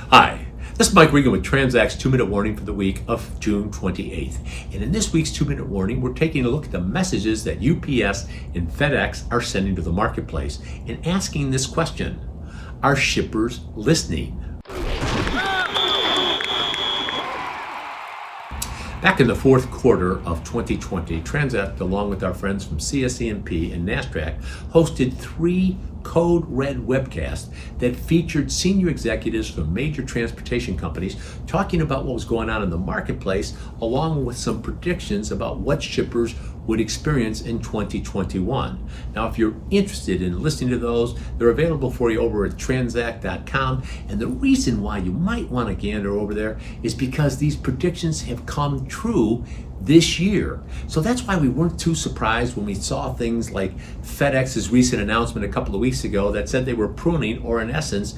Hi, this is Mike Regan with Transact's 2-Minute Warning for the week of June 28th. And in this week's 2-Minute Warning, we're taking a look at the messages that UPS and FedEx are sending to the marketplace and asking this question: are shippers listening? Back in the fourth quarter of 2020, Transect, along with our friends from CSE&P and NASDAQ, hosted 3 Code Red webcasts that featured senior executives from major transportation companies talking about what was going on in the marketplace, along with some predictions about what shippers would experience in 2021. Now, if you're interested in listening to those, they're available for you over at transact.com. And the reason why you might want to gander over there is because these predictions have come true this year. So that's why we weren't too surprised when we saw things like FedEx's recent announcement a couple of weeks ago that said they were pruning, or in essence,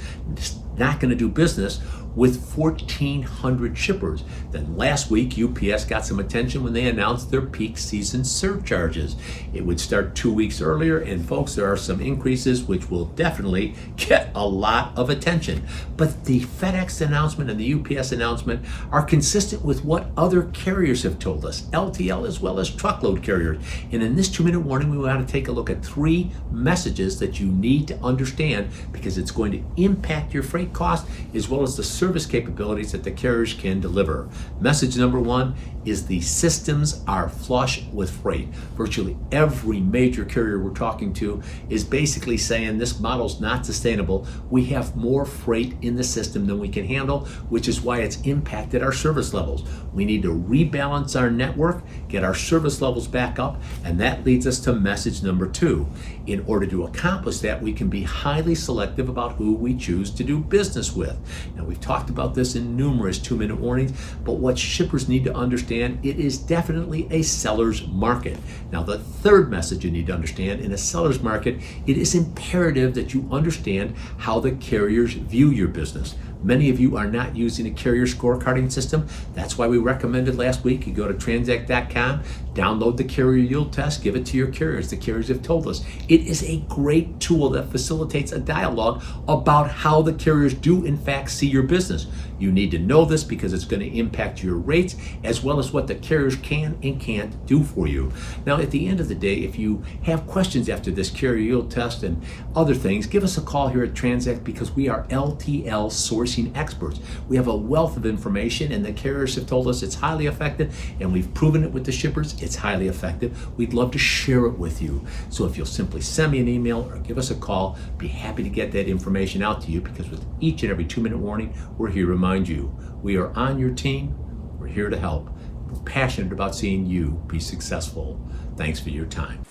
not going to do business with 1,400 shippers. Then last week, UPS got some attention when they announced their peak season surcharges. It would start 2 weeks earlier, and folks, there are some increases which will definitely get a lot of attention. But the FedEx announcement and the UPS announcement are consistent with what other carriers have told us, LTL as well as truckload carriers. And in this 2-minute warning, we want to take a look at 3 messages that you need to understand, because it's going to impact your freight cost as well as the service capabilities that the carriers can deliver. Message number 1 is the systems are flush with freight. Virtually every major carrier we're talking to is basically saying this model's not sustainable. We have more freight in the system than we can handle, which is why it's impacted our service levels. We need to rebalance our network, get our service levels back up, and that leads us to message number 2. In order to accomplish that, we can be highly selective about who we choose to do business with. Now, we've talked about this in numerous 2-minute warnings, but what shippers need to understand, it is definitely a seller's market. Now, the third message you need to understand: in a seller's market, it is imperative that you understand how the carriers view your business. Many of you are not using a carrier scorecarding system. That's why we recommended last week you go to transact.com, download the carrier yield test, give it to your carriers. The carriers have told us it is a great tool that facilitates a dialogue about how the carriers do in fact see your business. You need to know this because it's going to impact your rates as well as what the carriers can and can't do for you. Now, at the end of the day, if you have questions after this carrier yield test and other things, give us a call here at Transact, because we are LTL sourcing experts. We have a wealth of information, and the carriers have told us it's highly effective, and we've proven it with the shippers. It's highly effective. We'd love to share it with you. So if you'll simply send me an email or give us a call, be happy to get that information out to you, because with each and every 2-minute warning, we're here to remind you we are on your team. We're here to help. We're passionate about seeing you be successful. Thanks for your time.